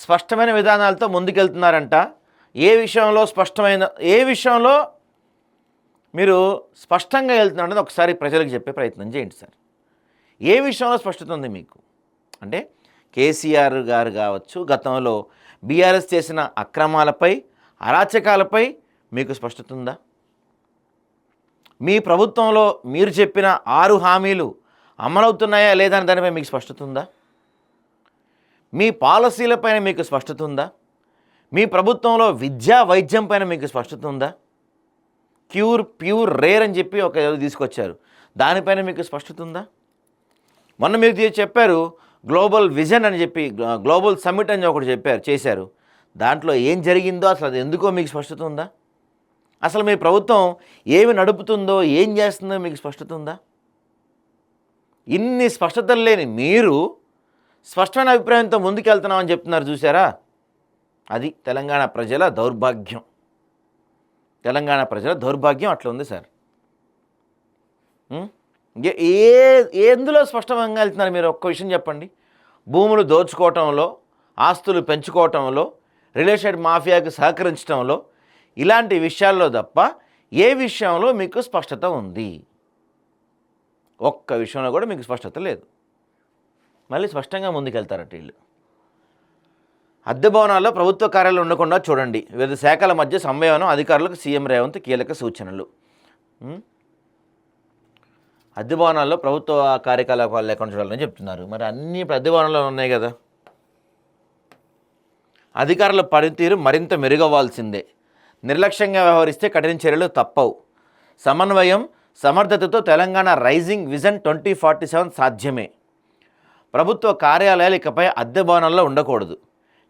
స్పష్టమైన విధానాలతో ముందుకెళ్తున్నారంట. ఏ విషయంలో మీరు స్పష్టంగా వెళ్తున్నారనేది ఒకసారి ప్రజలకు చెప్పే ప్రయత్నం చేయండి సార్. ఏ విషయంలో స్పష్టత ఉంది మీకు? అంటే కేసీఆర్ గారు కావచ్చు, గతంలో బీఆర్ఎస్ చేసిన అక్రమాలపై, అరాచకాలపై మీకు స్పష్టత ఉందా? మీ ప్రభుత్వంలో మీరు చెప్పిన 6 హామీలు అమలవుతున్నాయా లేదా అని దానిపై మీకు స్పష్టత ఉందా? మీ పాలసీలపైన మీకు స్పష్టత ఉందా? మీ ప్రభుత్వంలో విద్యా వైద్యం పైన మీకు స్పష్టత ఉందా? ప్యూర్ రేర్ అని చెప్పి ఒక తీసుకొచ్చారు, దానిపైన మీకు స్పష్టత ఉందా? మొన్న మీరు చెప్పారు గ్లోబల్ విజన్ అని చెప్పి, గ్లోబల్ సమ్మిట్ అని ఒకటి చేశారు. దాంట్లో ఏం జరిగిందో అసలు అది ఎందుకో మీకు స్పష్టత ఉందా? అసలు మీ ప్రభుత్వం ఏమి నడుపుతుందో, ఏం చేస్తుందో మీకు స్పష్టత ఉందా? ఇన్ని స్పష్టతలు లేని మీరు స్పష్టమైన అభిప్రాయంతో ముందుకెళ్తున్నామని చెప్తున్నారు చూసారా? అది తెలంగాణ ప్రజల దౌర్భాగ్యం. తెలంగాణ ప్రజల దౌర్భాగ్యం అట్లా ఉంది సార్. ఎందులో స్పష్టంగా వెళ్తున్నారు మీరు? ఒక్క విషయం చెప్పండి. భూములు దోచుకోవటంలో, ఆస్తులు పెంచుకోవటంలో, రియల్ ఎస్టేట్ మాఫియాకి సహకరించడంలో, ఇలాంటి విషయాల్లో తప్ప ఏ విషయంలో మీకు స్పష్టత ఉంది? ఒక్క విషయంలో కూడా మీకు స్పష్టత లేదు. మళ్ళీ స్పష్టంగా ముందుకెళ్తారట వీళ్ళు. అద్దె భవనాల్లో ప్రభుత్వ కార్యాలయాలు ఉండకుండా చూడండి, వివిధ శాఖల మధ్య సమన్వయం, అధికారులకు సీఎం రేవంత్ కీలక సూచనలు. అద్దె భవనాల్లో ప్రభుత్వ కార్యకలాపాలు లేకుండా చూడాలని చెప్తున్నారు. మరి అన్నీ ఇప్పుడు అద్దె భవనాల్లో ఉన్నాయి కదా. అధికారుల పనితీరు మరింత మెరుగవ్వాల్సిందే. నిర్లక్ష్యంగా వ్యవహరిస్తే కఠిన చర్యలు తప్పవు. సమన్వయం, సమర్థతతో తెలంగాణ రైజింగ్ విజన్ 2047 సాధ్యమే. ప్రభుత్వ కార్యాలయాలు ఇకపై అద్దె భవనాల్లో ఉండకూడదు.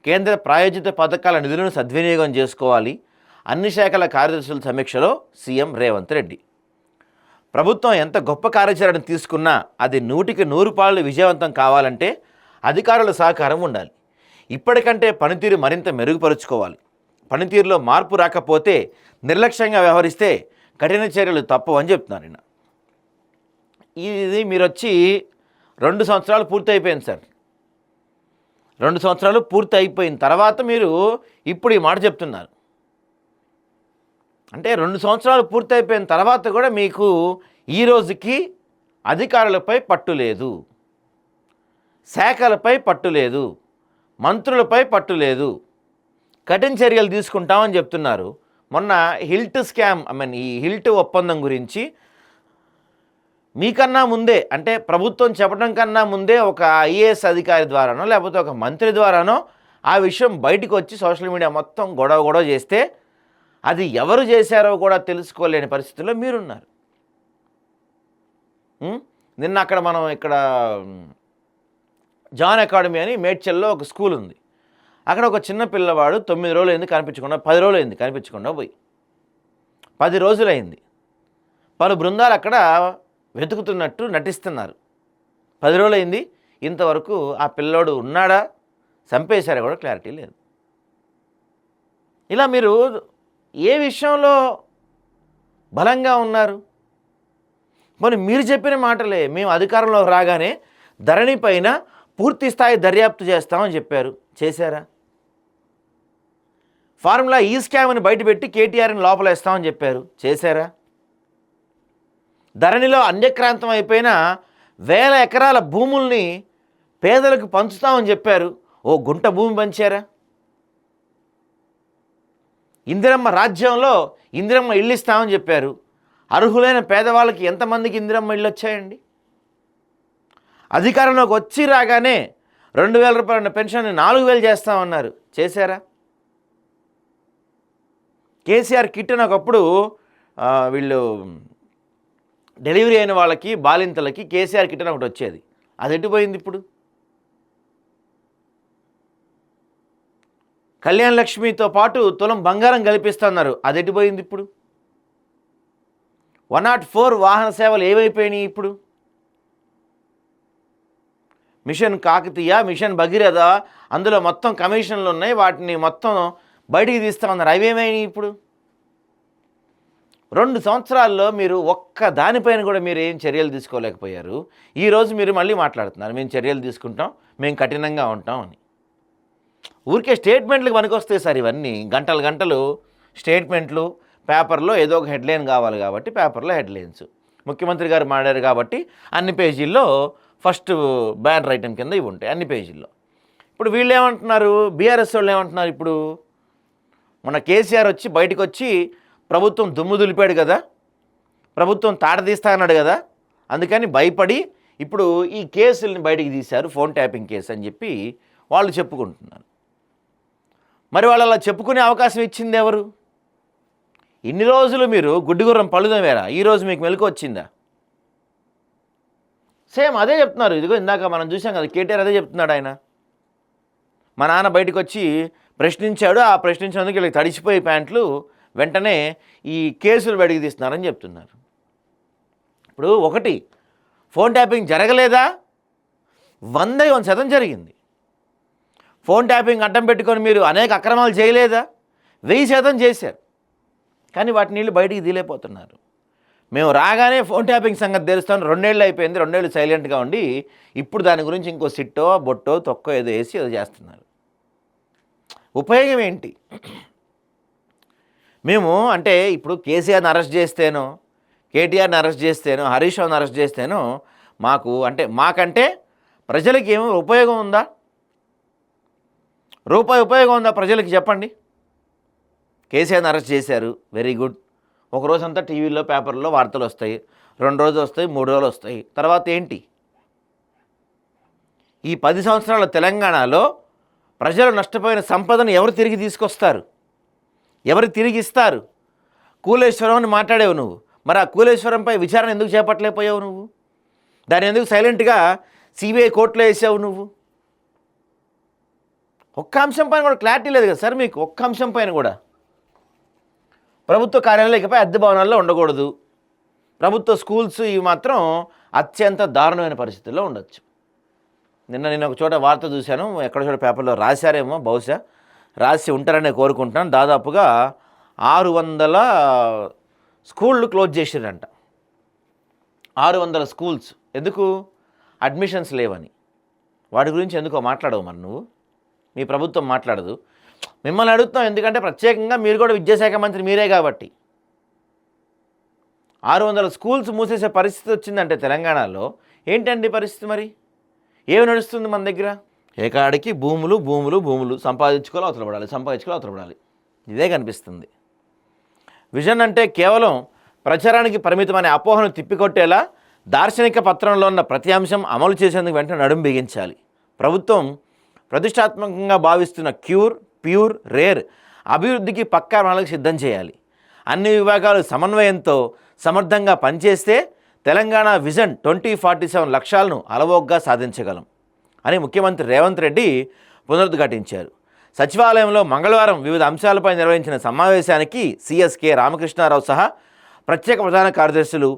కేంద్ర ప్రాయోజిత పథకాల నిధులను సద్వినియోగం చేసుకోవాలి. అన్ని శాఖల కార్యదర్శుల సమీక్షలో సీఎం రేవంత్ రెడ్డి. ప్రభుత్వం ఎంత గొప్ప కార్యాచరణ తీసుకున్నా అది 100కి 100 విజయవంతం కావాలంటే అధికారుల సహకారం ఉండాలి. ఇప్పటికంటే పనితీరు మరింత మెరుగుపరుచుకోవాలి. పనితీరులో మార్పు రాకపోతే, నిర్లక్ష్యంగా వ్యవహరిస్తే కఠిన చర్యలు తప్పవు అని చెప్తున్నారు. ఇది మీరు వచ్చి 2 సంవత్సరాలు పూర్తి అయిపోయింది సార్. 2 సంవత్సరాలు పూర్తి అయిపోయిన తర్వాత మీరు ఇప్పుడు ఈ మాట చెప్తున్నారు. అంటే 2 సంవత్సరాలు పూర్తి అయిపోయిన తర్వాత కూడా మీకు ఈ రోజుకి అధికారులపై పట్టు లేదు, శాఖలపై పట్టు లేదు, మంత్రులపై పట్టు లేదు. కఠిన చర్యలు తీసుకుంటామని చెప్తున్నారు. మొన్న హిల్ట్ స్కామ్, ఈ హిల్ట్ ఒప్పందం గురించి మీకన్నా ముందే, అంటే ప్రభుత్వం చెప్పడం కన్నా ముందే ఒక ఐఏఎస్ అధికారి ద్వారానో లేకపోతే ఒక మంత్రి ద్వారానో ఆ విషయం బయటకు వచ్చి సోషల్ మీడియా మొత్తం గొడవ చేస్తే అది ఎవరు చేశారో కూడా తెలుసుకోలేని పరిస్థితుల్లో మీరున్నారు. నిన్న అక్కడ మనం ఇక్కడ జాన్ అకాడమీ అని మేడ్చల్లో ఒక స్కూల్ ఉంది. అక్కడ ఒక చిన్న పిల్లవాడు 9 రోజులు అయింది కనిపించకుండా, 10 రోజులు అయింది కనిపించకుండా పోయి, 10 రోజులైంది. పలు బృందాలు అక్కడ వెతుకుతున్నట్టు నటిస్తున్నారు. 10 రోజులైంది, ఇంతవరకు ఆ పిల్లోడు ఉన్నాడా, చంపేశారా కూడా క్లారిటీ లేదు. ఇలా మీరు ఏ విషయంలో బలంగా ఉన్నారు? మరి మీరు చెప్పిన మాటలే, మేము అధికారంలోకి రాగానే ధరణి పైన పూర్తి స్థాయి దర్యాప్తు చేస్తామని చెప్పారు, చేశారా? ఫార్ములా ఈ స్కామ్ని బయటపెట్టి కేటీఆర్ని లోపలేస్తామని చెప్పారు, చేశారా? ధరణిలో అన్యక్రాంతం అయిపోయిన 1000 ఎకరాల భూముల్ని పేదలకు పంచుతామని చెప్పారు, ఓ గుంట భూమి పంచారా? ఇందిరమ్మ రాజ్యంలో ఇందిరమ్మ ఇళ్ళు ఇస్తామని చెప్పారు, అర్హులైన పేదవాళ్ళకి ఎంతమందికి ఇందిరమ్మ ఇళ్ళు వచ్చాయండి? అధికారంలోకి వచ్చి రాగానే 2000 రూపాయల పెన్షన్ 4000 చేస్తామన్నారు, చేశారా? కేసీఆర్ కిట్ అని ఒకప్పుడు వీళ్ళు డెలివరీ అయిన వాళ్ళకి, బాలింతలకి కేసీఆర్ కిట్ అని ఒకటి వచ్చేది, అది ఎటుపోయింది ఇప్పుడు? కళ్యాణ లక్ష్మితో పాటు తులం బంగారం కల్పిస్తున్నారు, అది ఎటుపోయింది ఇప్పుడు? 104 వాహన సేవలు ఏమైపోయినాయి ఇప్పుడు? మిషన్ కాకతీయ, మిషన్ భగీరథ, అందులో మొత్తం కమిషన్లు ఉన్నాయి, వాటిని మొత్తం బయటికి తీస్తామన్నారు, అవేమైనాయి ఇప్పుడు? 2 సంవత్సరాల్లో మీరు ఒక్క దానిపైన కూడా మీరు ఏం చర్యలు తీసుకోలేకపోయారు. ఈరోజు మీరు మళ్ళీ మాట్లాడుతున్నారు, మేము చర్యలు తీసుకుంటాం, మేము కఠినంగా ఉంటాం అని. ఊరికే స్టేట్మెంట్లకు పనికొస్తాయి సార్ ఇవన్నీ. గంటలు గంటలు స్టేట్మెంట్లు, పేపర్లో ఏదో ఒక హెడ్లైన్ కావాలి కాబట్టి పేపర్లో హెడ్లైన్స్. ముఖ్యమంత్రి గారు మాట్లాడారు కాబట్టి అన్ని పేజీల్లో ఫస్ట్ బ్యానర్ ఐటమ్ కింద ఇవి ఉంటాయి అన్ని పేజీల్లో. ఇప్పుడు వీళ్ళు ఏమంటున్నారు, బీఆర్ఎస్ వాళ్ళు ఏమంటున్నారు, ఇప్పుడు మన కేసీఆర్ వచ్చి బయటకు వచ్చి ప్రభుత్వం దుమ్ము దులిపాడు కదా, ప్రభుత్వం తాడదీస్తా అన్నాడు కదా, అందుకని భయపడి ఇప్పుడు ఈ కేసుల్ని బయటికి తీశారు, ఫోన్ ట్యాపింగ్ కేసు అని చెప్పి వాళ్ళు చెప్పుకుంటున్నారు. మరి వాళ్ళు అలా చెప్పుకునే అవకాశం ఇచ్చింది ఎవరు? ఇన్ని రోజులు మీరు గుడ్డిగుర్రం పళ్ళుదమేరా, ఈరోజు మీకు మెలకు వచ్చిందా? సేమ్ అదే చెప్తున్నారు. ఇదిగో ఇందాక మనం చూసాం కదా, కేటీఆర్ అదే చెప్తున్నాడు. ఆయన మా నాన్న బయటకు వచ్చి ప్రశ్నించాడు, ఆ ప్రశ్నించినందుకు వీళ్ళకి తడిచిపోయి ప్యాంట్లు వెంటనే ఈ కేసులు బయటికి తీస్తున్నారని చెప్తున్నారు. ఇప్పుడు ఒకటి, ఫోన్ ట్యాపింగ్ జరగలేదా? 100% జరిగింది. ఫోన్ ట్యాపింగ్ అడ్డం పెట్టుకొని మీరు అనేక అక్రమాలు చేయలేదా? 1000% చేశారు. కానీ వాటిని వీళ్ళు బయటికి తీలేకపోతున్నారు. మేము రాగానే ఫోన్ ట్యాపింగ్ సంగతి తెలుస్తాను, 2 ఏళ్ళు అయిపోయింది, 2 ఏళ్ళు సైలెంట్గా ఉండి ఇప్పుడు దాని గురించి ఇంకో సిట్టో బొట్టో తొక్కో ఏదో వేసి ఏదో చేస్తున్నారు. ఉపయోగం ఏంటి? మేము అంటే ఇప్పుడు కేసీఆర్ని అరెస్ట్ చేస్తేనో, కేటీఆర్ని అరెస్ట్ చేస్తేనో, హరీష్ రావుని అరెస్ట్ చేస్తేనో మాకంటే ప్రజలకి ఏమో ఉపయోగం ఉందా? రూపాయి ఉపయోగం ఉందా ప్రజలకి చెప్పండి? కేసీఆర్ని అరెస్ట్ చేశారు, వెరీ గుడ్. ఒక రోజంతా టీవీలో పేపర్లో వార్తలు వస్తాయి, 2 రోజులు వస్తాయి, 3 రోజులు వస్తాయి. తర్వాత ఏంటి? ఈ 10 సంవత్సరాల తెలంగాణలో ప్రజలు నష్టపోయిన సంపదను ఎవరు తిరిగి తీసుకొస్తారు? ఎవరు తిరిగి ఇస్తారు? కూలేశ్వరం అని మాట్లాడేవు నువ్వు. మరి ఆ కూలేశ్వరంపై విచారణ ఎందుకు చేపట్టలేకపోయావు నువ్వు? దాన్ని ఎందుకు సైలెంట్గా సిబిఐ కోర్టులో వేసావు నువ్వు? ఒక్క అంశం పైన కూడా క్లారిటీ లేదు కదా సార్ మీకు. ఒక్క అంశం పైన కూడా ప్రభుత్వ కార్యాలయాలు ఇకపై అద్దె భవనాల్లో ఉండకూడదు, ప్రభుత్వ స్కూల్స్ ఇవి మాత్రం అత్యంత దారుణమైన పరిస్థితుల్లో ఉండొచ్చు. నిన్న ఒక చోట వార్త చూశాను, ఎక్కడ చోట పేపర్లో రాశారేమో, బహుశా రాసి ఉంటారనే కోరుకుంటున్నాను. దాదాపుగా 600 స్కూళ్ళు క్లోజ్ చేసిరంట. 600 స్కూల్స్. ఎందుకు? అడ్మిషన్స్ లేవని. వాటి గురించి ఎందుకో మాట్లాడవు మరి నువ్వు, మీ ప్రభుత్వం మాట్లాడదు. మిమ్మల్ని అడుగుతున్నాం ఎందుకంటే ప్రత్యేకంగా మీరు కూడా విద్యాశాఖ మంత్రి మీరే కాబట్టి. 600 స్కూల్స్ మూసేసే పరిస్థితి వచ్చిందంటే తెలంగాణలో ఏంటండి పరిస్థితి? మరి ఏమి నడుస్తుంది మన దగ్గర? ఏకాడికి భూములు భూములు భూములు సంపాదించుకోవాలి, అవతల పడాలి. ఇదే కనిపిస్తుంది. విజన్ అంటే కేవలం ప్రచారానికి పరిమితమనే అపోహను తిప్పికొట్టేలా దార్శనిక పత్రంలో ఉన్న ప్రతి అంశం అమలు చేసేందుకు వెంటనే నడుం బిగించాలి. ప్రభుత్వం ప్రతిష్టాత్మకంగా భావిస్తున్న ప్యూర్, రేర్ అభివృద్ధికి పక్కా ప్రణాళిక సిద్ధం చేయాలి. అన్ని విభాగాలు సమన్వయంతో సమర్థంగా పనిచేస్తే తెలంగాణ విజన్ 2047 లక్ష్యాలను అలవోగ్గా సాధించగలం అని ముఖ్యమంత్రి రేవంత్ రెడ్డి పునరుద్ఘాటించారు. సచివాలయంలో మంగళవారం వివిధ అంశాలపై నిర్వహించిన సమావేశానికి సిఎస్కే రామకృష్ణారావు సహా ప్రత్యేక ప్రధాన కార్యదర్శులు,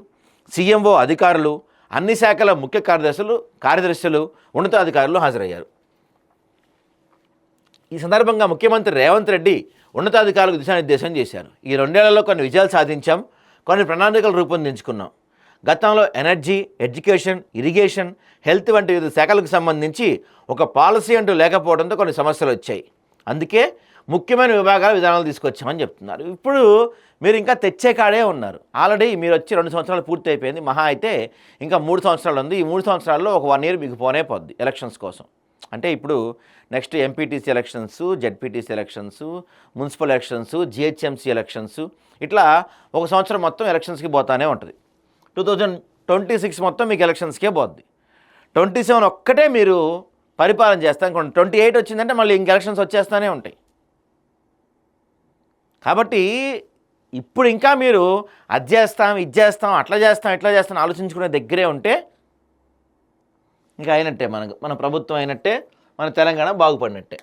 సీఎంఓ అధికారులు, అన్ని శాఖల ముఖ్య కార్యదర్శులు, ఉన్నతాధికారులు హాజరయ్యారు. ఈ సందర్భంగా ముఖ్యమంత్రి రేవంత్ రెడ్డి ఉన్నతాధికారులకు దిశానిర్దేశం చేశారు. ఈ 2 ఏళ్లలో కొన్ని విజయాలు సాధించాం, కొన్ని ప్రణాళికలు రూపొందించుకున్నాం. గతంలో ఎనర్జీ, ఎడ్యుకేషన్, ఇరిగేషన్, హెల్త్ వంటి వివిధ శాఖలకు సంబంధించి ఒక పాలసీ అంటూ లేకపోవడంతో కొన్ని సమస్యలు వచ్చాయి. అందుకే ముఖ్యమైన విధానాలు తీసుకొచ్చామని చెప్తున్నారు. ఇప్పుడు మీరు ఇంకా తెచ్చే కాడే ఉన్నారు. ఆల్రెడీ మీరు వచ్చి 2 సంవత్సరాలు పూర్తి అయిపోయింది, మహా అయితే ఇంకా 3 సంవత్సరాలు ఉంది. ఈ 3 సంవత్సరాల్లో ఒక 1 ఇయర్ మీకు పోద్ది ఎలక్షన్స్ కోసం. అంటే ఇప్పుడు next MPTC elections, ZPTC elections, municipal elections, GHMC elections, ఇట్లా ఒక సంవత్సరం మొత్తం ఎలక్షన్స్కి పోతానే ఉంటుంది. 2026 మొత్తం మీకు ఎలక్షన్స్కే పోద్ది. 27 ఒక్కటే మీరు పరిపాలన చేస్తాను. 28 వచ్చిందంటే మళ్ళీ ఇంక ఎలక్షన్స్ వచ్చేస్తూనే ఉంటాయి. కాబట్టి ఇప్పుడు ఇంకా మీరు అది చేస్తాం, ఇది చేస్తాం, అట్లా చేస్తాం, ఇట్లా చేస్తాం ఆలోచించుకునే దగ్గరే ఉంటే ఇంకా అయినట్టే, మన ప్రభుత్వం అయినట్టే, మన తెలంగాణ బాగుపడినట్టే.